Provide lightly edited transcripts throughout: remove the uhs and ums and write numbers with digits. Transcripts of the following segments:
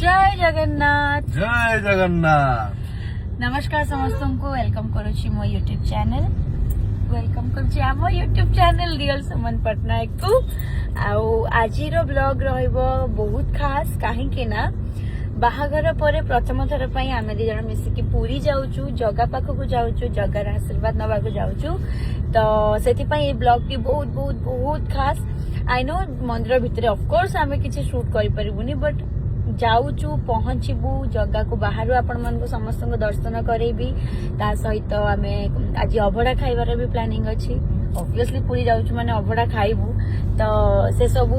जय जगन्नाथ जय जगन्नाथ। नमस्कार समस्त को वेलकम करुछि मो यूट्यूब चैनल वेलकम करुछि आम यूट्यूब चैनल रियल सुमन पटनायक को आजिर ब्लॉग रहइबो बहुत खास कहीं ना बाहाघर पर प्रथम थर पर आम दी जन मिसिकी पूरी जाऊचु जगा पाखक जाऊचु जगार आशीर्वाद नवा जाऊचु तो से ब्लॉग टी बहुत बहुत बहुत खास आई नो मंदिर भितर ऑफकोर्स आम किसी शूट करें बट जाऊचु पहुंचबू जगह को बाहर आपण मन समस्त दर्शन करेबी ता सहित आम आज अभड़ा खाइबार भी प्लानिंग अच्छी ऑब्वियसली पूरी जाऊचु माने अभड़ा खाइबू तो से सबू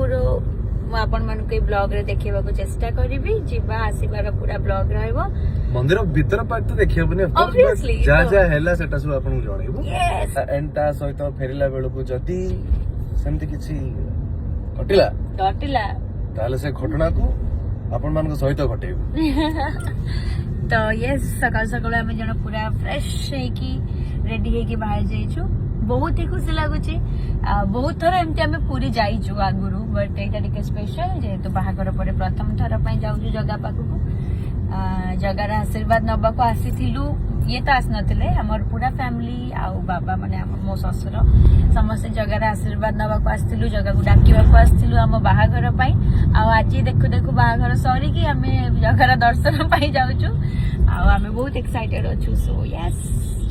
आपण मन के ब्लॉग रे देखिबा को चेष्टा करिबी जिबा आसीबार पूरा ब्लॉग रहइबो मंदिर भीतर पार्ट तो देखिया बने ऑब्वियसली जा जा हैला सेटा सब आपण जणैबो यस एंड ता सहित फेरिला बेल को जदी सेमति किछि घटिला ताले से घटना को आपण मान को सहित घटेबो तो यस सकाल सकाल आम जन पूरा फ्रेश है कि रेडी है कि बाहर जाइछु बहुत ही खुशी लगुच बहुत थर एमती आम पूरी जाइछु आगुरु बट एटा टिके स्पेशल जेहेतु बाहागर पर प्रथम थर पई जाउछु जगा पाखु जगार आशीर्वाद नबा को आसीथिलु ये तो आस नथिले हमर पूरा फैमिली आउ बाबा माने मो ससुर समस्त जगार आशीर्वाद नबा को आस्थिलु जगा को डाकिबा को आस्थिलु हम बाहागर पई आउ आज देखु देखु बाहागर सरी कि हमें जगार दर्शन पई जाउछु आउ हमें बहुत एक्साइटेड अछु सो यस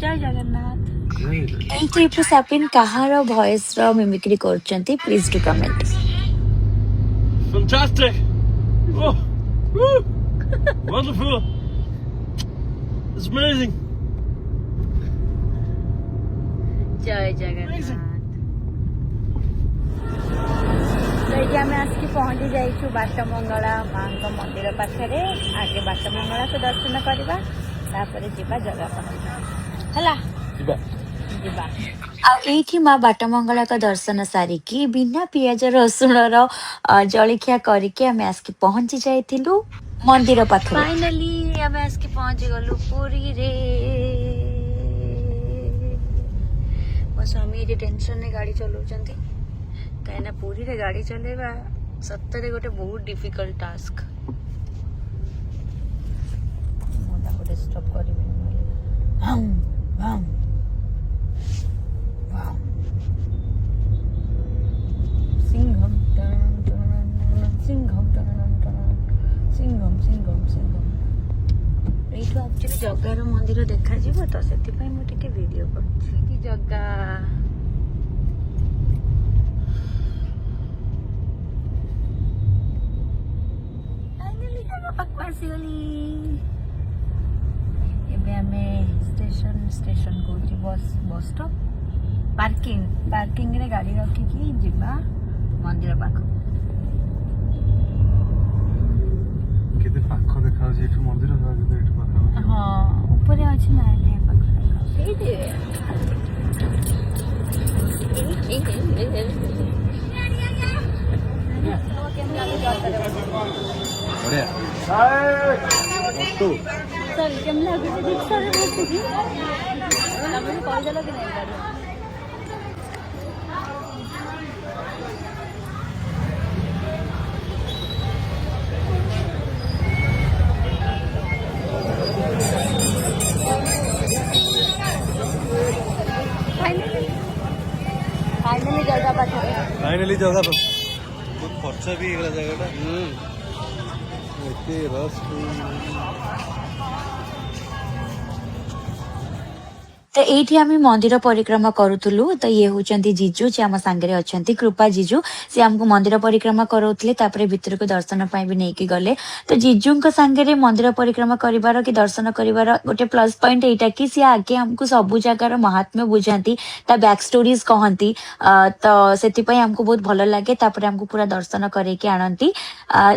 जय जगन्नाथ एई ट्रिप सपिन कहार वॉइस रो मिमिक्री करचंती please do comment Fantastic! Oh, woo! Wonderful! It's amazing! जय जगन्नाथ तो ये आम आसिक पहुंची जाइछु बाटमंगला माँ मंदिर पाखरे आगे बाटमंगला को दर्शन करवा तापर जीवा जगह हला जीवा आठी माँ बाटमंगला का दर्शन सारिकी बिना पियाज रसुण जलिखिया करके आम आसिक पहुंची जाइथिलु मंदिर पाखरे फाइनली आम आसिक पहुंची गलु पुरी रे मो स्वामी ये टेंशन ने गाड़ी चलाउछंती कहीं पुरी रे गाड़ी चलेबा सत्तरे गोटे बहुत डिफिकल्ट टास्क मोटा को डिस्टर्ब करबे हम सिंघम सिंघम सिंघम सिंघम सिंघम एठू एक्चुअली जगार मंदिर देखा जीव तो से मुझे वीडियो कर जगा स्टेशन को बस स्टॉप पार्किंग रे गाड़ी रखिकी जीवा मंदिर पाख केते पाखो देखा जे एठू मंदिर केते एठू पाखो हां ऊपर अछि ना ये पाख चल केम लागु देख सारे बस की तमे कॉल देलो कि नहीं गाड़ी फाइनली जगह पर बहुत खर्च भी एकला जगह एते रस तो ये आम मंदिर परिक्रमा करूलु तो ये होचंती जीजू जे आम सांगे अच्छी कृपा जीजू से आमको मंदिर परिक्रमा करोतले भितर को दर्शन भी नहीं गले तो जीजू सांगे मंदिर परिक्रमा करिवार कि दर्शन करिवार गोटे प्लस पॉइंट एटा कि सी आगे हमको सबु जगार महात्म्य बुझाती ता बैक स्टोरीज कहती तो से आमको बहुत भल लगे हमको पूरा दर्शन करके आनती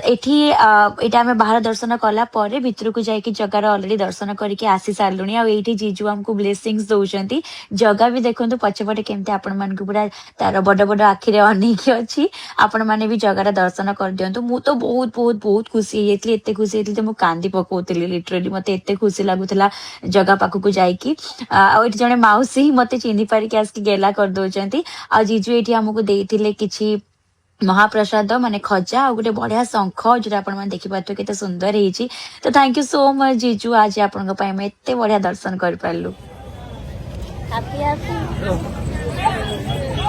एठी एटा आम बाहर दर्शन कला भितर को जाकि जगार ऑलरेडी दर्शन करके आसी सारूँ आईटी जीजू आमको ब्लेसिंग्स दौरान जगह भी देखो पछपटे केमती आपण मान पूरा तार बड़ बड़ आखिरे अनेक अच्छी आपण मैंने भी जगार दर्शन कर दिंतु मु तो बहुत बहुत बहुत खुशी होती एत खुशी होती मुझे कांदी पकाउली लिटराली मत एत खुशी लगुला जगह पाखक जाकि जड़े माउसी मत चिन्ह पारिक आसिक गेला कर दौरान आ जीजू ये आमको देते किसी महाप्रसाद माने खजा आ गोटे बढ़िया शंख जो आप देखी पारे केते सुंदर है। तो थैंक यू सो मच जीजू, आज आपण एत बढ़िया दर्शन कर पारलु।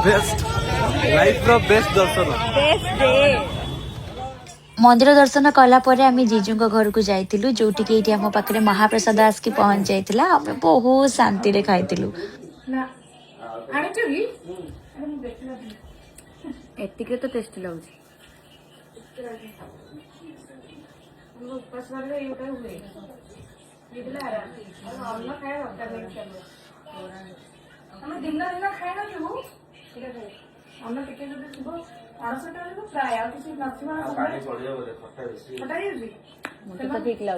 बेस्ट लाइफ रो बेस्ट दर्शन मंदिर दर्शन कला परे आम जीजू घर को जाइलु, जोटि कि आम पाखे महाप्रसाद आसिक पहुंच जाइला। आम बहुत शांति रे खाइलु। एतिक तो टेस्टी लगुच। ठीक लगुच।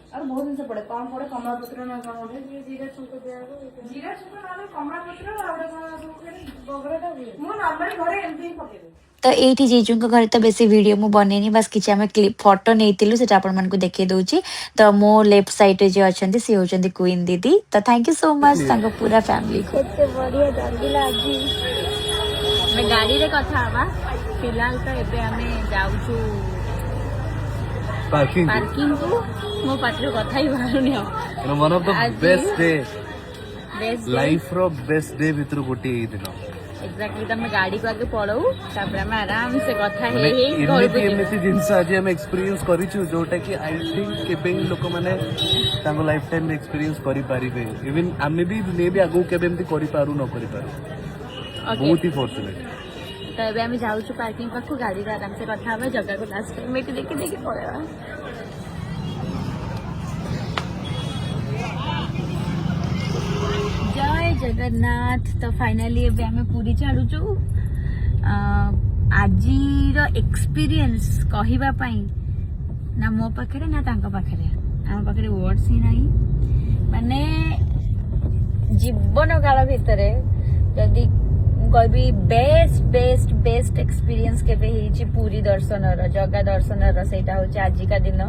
और बहुत दिन से पड़े कौन पड़े कमला पत्र ना कौन पड़े जीरा छुंक दिया जीरा छुंक ना कमला पत्र और बगरटा मो नॉर्मली घरे एमपी पके। तो एठी जीजू घर तो बेसी वीडियो मु बनेनी, बस किछि हमें क्लिप फोटो नेतिलु सेटा आपण मन को देखे दोची। तो मो लेफ्ट साइड रे जे अछंती सी होचंती क्वीन दीदी। तो थैंक यू सो मच तांको पूरा फैमिली को। केते बढ़िया जंगला आजी मैं गाड़ी रे कथा हवा। फिलहाल तो एबे हमें जाउछु पार्किंग को। मो पात्र कथा ही बाहरुनी हो। One of the best day life रो बेस्ट डे भितर गोटी ही दिन एक्जेक्टली। तो मैं गाड़ी को आगे पड़ाऊ तापर हम आराम से कथा हे घर को एमसी जिंस आज हम एक्सपीरियंस करिछु जोटा कि आई थिंक केबे लोक माने तांको लाइफ टाइम एक्सपीरियंस करि पारिबे। इवन आमे भी मे भी आगु केबे एमती करि पारू न करि पारू। बहुत ही फॉर्चूनेट। तो अभी आम जाऊँ पार्किंग पाखु गाड़ी आराम से कथा हमें जगह को लास्ट टाइम देखी देखी पड़ेगा। जय जगन्नाथ। तो फाइनाली एबे आम पूरी चलुचु। आजिर एक्सपीरियंस कहवा ना मो पाखे ना तांको पाखे आम पाखे वर्ड्स ही नहीं। माने जीवन काल भितर जदि कहबी बेस्ट बेस्ट बेस्ट एक्सपीरियंस केबे हिची पूरी दर्शन जगह दर्शन सेटा होची आजिका दिन।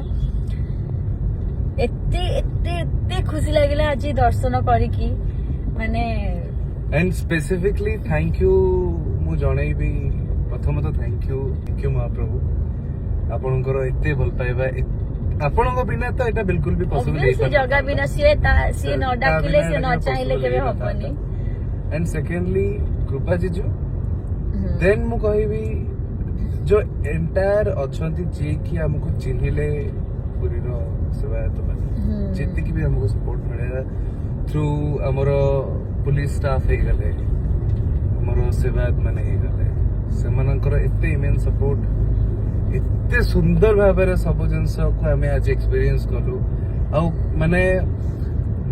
एते एते एते खुशी लागिला आज दर्शन करिकी माने। एंड स्पेसिफिकली थैंक यू मु जणैबी प्रथम तो थैंक यू महाप्रभु आपनकर एते भल पाइबा। आपनको बिना तो एटा बिल्कुल भी पॉसिबल नहीं है। जगह बिना सी न डाकिले सी न चाहिले केबे होबनी। एंड सेकेंडली कृपा जीजू देन मु कहबी जो एंटायर अछंती जे कि हमको चिन्हिले पूरी रो सेवायत माने जेति कि भी हमको सपोर्ट मिलेला थ्रू हमरो पुलिस स्टाफ हे गले हमरो सेवायत माने हे गले सेमानकर एते इमेन सपोर्ट एते सुंदर भाबरे सब जिंस को हमें आज एक्सपीरियंस करलु। आ माने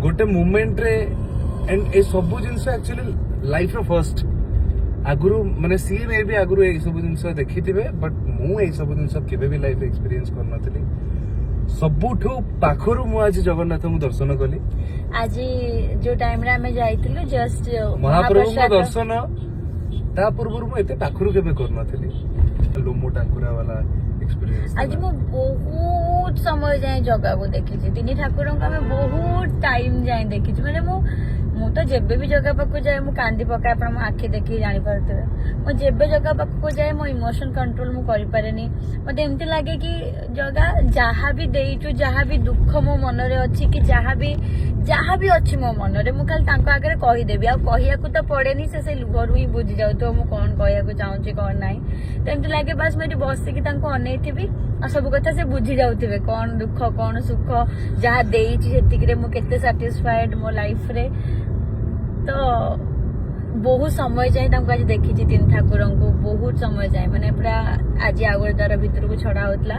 गोटे मोमेंट रे एंड ए सब जिंस एक्चुअली लाइफ रो फर्स्ट आगुरु माने सी मे भी आगुरु ए सब जिंस देखिथिबे बट मु ए सब जिंस केबे भी लाइफ एक्सपीरियंस कर नथली। सबुठु पाखरु मु आज जगन्नाथ मु दर्शन कली। आज जो टाइम रे हमें जाइतिलु जस्ट महाप्रभु को दर्शन ता पूर्व मु एते पाखरु केबे कर नथली। लोमो टाकुरा वाला एक्सपीरियंस आज मु बहुत समय जाए जगह को देखी तीन ठाकुर बहुत टाइम जाए देखी माने मु तो जेबे भी जगह पाक जाए मु कांदी पकाए आप आखि देखी जानी पारे मु जेबे जगह पाक जाए मो इमोशन कंट्रोल मु करि पारेनी। मते एमती लागे कि जगह जहाँ भी देइचु जहाँ भी दुख मो मन रे अछि कि जहाँ भी अछि मो मन रे मु खाली तांको आगे कहि देबी आ कहिया को तो पड़ेनी से लुहरु ही बुझी जाउ तो मु कोन कहिया को चाहूची कोन नाही। तो एमती लागे बस मेरी बस कि तांको अनेइथिबी आ सब कथा से बुझी जाउथिबे कोन दुख कोन सुख जहाँ देइची सेतिक रे मु केते सैटिस्फाइड मो लाइफ रे। तो बहुत समय जाए आज देखी तीन ठाकुर को बहुत समय जाए माने पूरा आज आगुर द्वार भितर को छड़ा होतला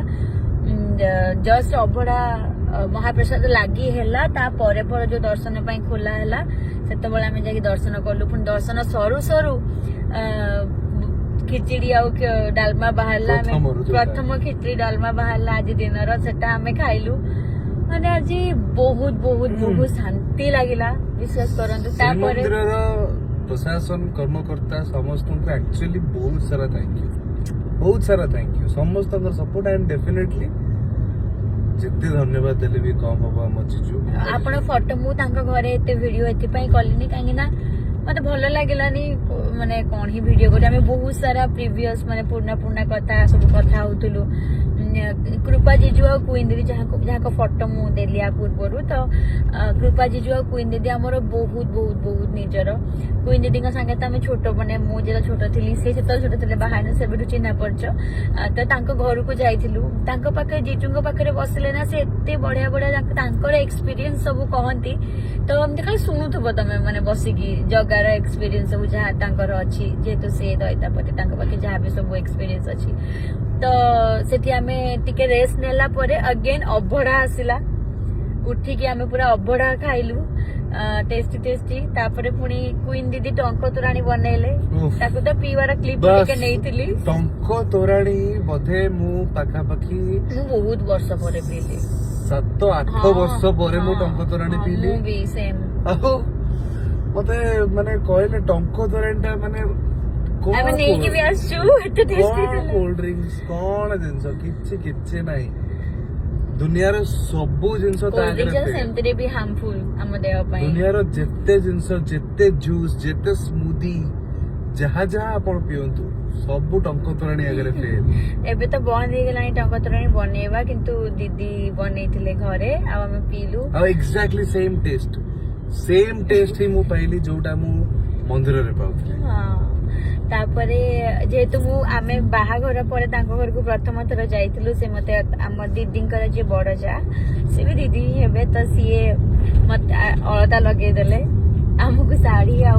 जस्ट अभड़ा महाप्रसाद लगी है तापर पर जो दर्शन पाई खोला है से आम जा दर्शन कलु पुणी दर्शन सरू सरू खिचड़ी आ डालमा बाहरला प्रथम खिचड़ी डालमा बाहरला आज दिन सेटा आम खाइलु माने आज बहुत बहुत बहुत शांति लगिला विश्वास करंतु प्रशासन कर्मकर्ता समस्त को एक्चुअली बहुत सारा थैंक यू। बहुत सारा थैंक यू समस्त सपोर्ट एंड डेफिनेटली जिते धन्यवाद देले भी कम हम आम जीजू आपण फोटो मु तांका घरे एते वीडियो एते पई कलिनी काहे ना मते भलो लागलानी माने कोन ही वीडियो करे हमें बहुत सारा प्रीवियस माने पुराना कथा सब कथा होतलु कृपा जीजू और क्वीन दीदी जहाँ फोटो मु देली आ पूर्व तो कृपा जीजू और क्वीन दीदी आमर बहुत बहुत बहुत निजर क्वीन दीदी संगे तो आम छोट मैंने मुझे छोट थी सी छोट थे बाहर से चिन्हा पड़च तो घर को जाइलु पाखे जीजू पाखे बसले ना से एत बढ़िया बढ़िया एक्सपीरियंस सब कहती तो एमती खाली शुणुव तुम मैंने बसिकी जगार एक्सपीरियंस सब जहाँ अच्छी जेहेतु सी दैतापति पाखे जहाँ भी सब एक्सपीरियंस अच्छी तो सेठी आमे टिके रेस्ट नेला परे अगेन अभड़ा आसिला उठिकी आमे पूरा अभड़ा खाइलु टेस्टी तापरे पुणी क्वीन दीदी टंक तोराणी बनैले ताकू तो पीवार क्लिप टिके नेइतिली टंक तोराणी बधे मु पाखा पाखी मु बहुत वर्ष परे पीली 7-8 वर्ष परे मु टंक तोराणी पीली मु भी सेम मते माने कहले टंक तोराणीटा माने आमे नेकी भी आसु एते टेस्टी कोल्ड ड्रिंक्स कोन जिंस किछि नाही दुनियार सबु जिंस सेमतरे भी हार्मफुल हम देह पई दुनियार जेते जिंस जेते जूस जेते स्मूदी जहा जहा आपण पियंतु सबु टंक तोराणी अगरे फेल एबे तो बंद हे गेलानी टंक तोराणी बनेवा किंतु दीदी बनेइथिले घरे आ हम पीलु आ एक्जेक्टली सेम टेस्ट ही मु पाइली जोटा मु मंदिर रे पाउथली हां तापरे जेहेतु मु आमे बाहाघर पर तांको घर को प्रथम थर जाइथिलु से मते आम दीदींकर जे बड़ जा से भी दीदी हेबे तो सीए मते अलता लगे देले हमको साड़ी आ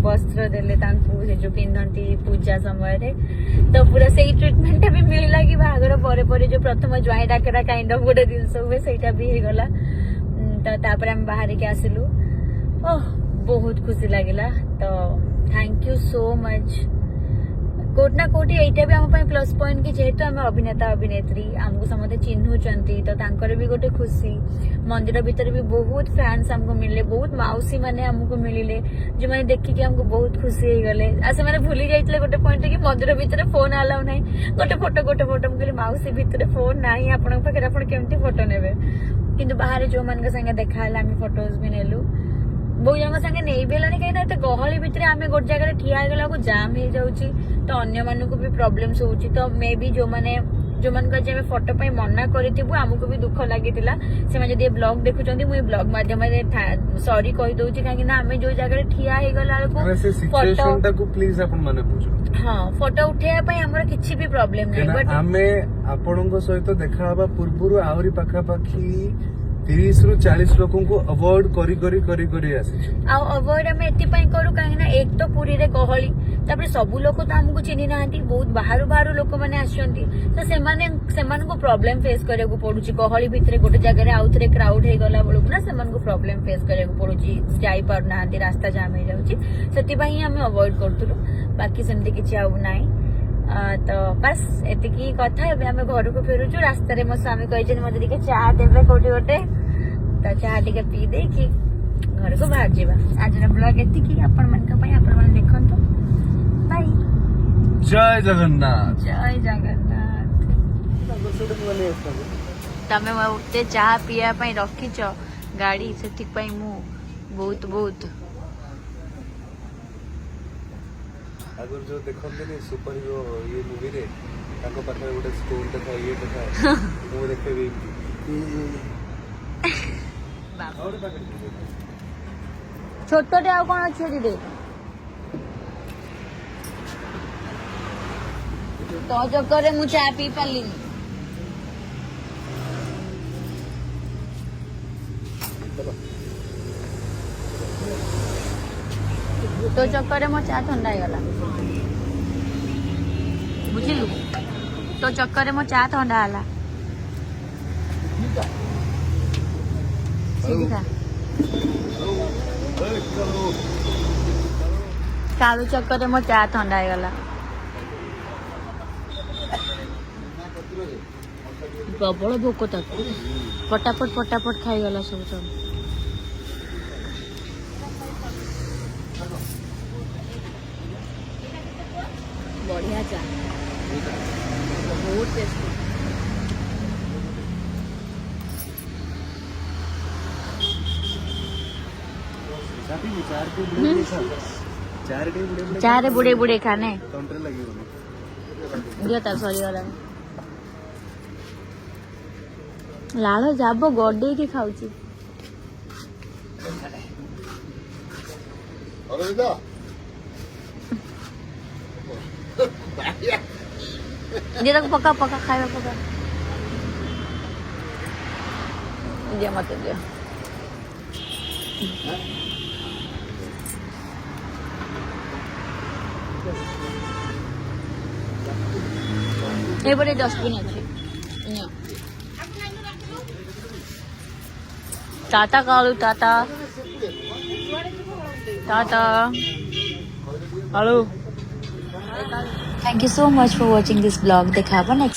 वस्त्र देले तांको से जो पिंधंती पूजा समय रे तो पूरा सही ट्रीटमेंट भी मिलला कि बाहाघर पर जो प्रथम ज्वाई डाकरा काइंड ऑफ गोटे दिन सब सेटा भी हे गला तो तापर हम बाहर के आसिलु ओह बहुत खुशी लागिला तो थैंक यू सो मच कोटना कोटी एटा भी हम प्लस पॉइंट कि जेहेतु आम अभिनेता अभिनेत्री आमको समझे चिन्हुचंती तो तांकर भी गोटे खुशी मंदिर भीतर भी बहुत फैंस हमको मिले बहुत माउसी माने हमको मिले जो मैंने देखिकी हमको बहुत खुशी हो गले आ से माने भूली जाइतले गोटे पॉइंट कि मंदिर भीतर फोन अलाउ नाही गोटे फोटो हम कहली माउसी भीतर फोन नाही आपन पाखे आपन केमती फोटो नेबे किंतु बाहर जो मन संगे देखा हम फोटोज भी नेलु बहुत जन संगे नहीं भी कहीं एत गहली भितर आम गोटे जगह ठिया गला जाम हो जाऊँगी तो अन्य मानक भी प्रोब्लेम्स होउची तो मे भी जो माने फोटो पे मना करूँ आमको भी दुख लगी से ब्लॉग देखुं मुझे ब्लॉग माध्यम सॉरी कही दौची कहीं आम जो जगह ठिया हाँ फोटो उठेवा आमर किसी भी प्रॉब्लम नहीं आम आपण सहित देखा पूर्व आहरी पाखापाखी 30-40 लोगों को अवॉइड करी अवॉइड आम एपाई करूँ कहीं एक तो पुरी रे गहली तापर सबू लोक तो आमको चिन्ह ना बहुत बाहर लोक मैंने आसछंती तो सेमान को प्रॉब्लम फेस करिया को पड़ुची गहली भितर गोटे जगह आउ थे क्राउड हो गला बेलू ना सेमान को प्रॉब्लम फेस करिया को पड़ुची जाई पार ना रास्ता जाम हो जाउची सेति आम अवॉइड करथुलु बाकी सेमती किछि आउ नाही तो बस एतिकी कथा एबे आमे घर को फेरुचु रास्ता रे मो स्वामी कहिछन मते टिके चाह देबे कोठी गोटे तो चाह टिके पी दे कि घर को बाहर जीवा आज ब्लॉग एतिकी आपण मन का पई आपण मन देखंतो बाय जय जगन्नाथ तमे मते चाह पिया पई रखिछ गाड़ी सेति पई मु बहुत बहुत अगर जो देखते नहीं सुपर हीरो ये मूवी रे ताको पाखे गोटे स्टोन देखा ये देखा वो देखे छोटे आ कौन अच्छे दीदी तो चक्कर मु चाह पी पाली तो चक्कर मो चाह ठंडा गला बुझिलु तो चक्कर मो चाह ठंडा हला कालू चक्कर मो चाह ठंडा गला प्रबल भोक ताको फटाफट खाईगला सब बढ़िया चा बहुत टेस्टी चार बुढ़े बुढ़े खाने दियो तार सरी वाला लाल जाब गडे की खाऊची दियो ताको पका पका खाइबा पका दियो मत दियो एपटे डस्टबिन अच्छे Tata Kalu Tata tata hello thank you so much for watching this blog देखा नेक्स्ट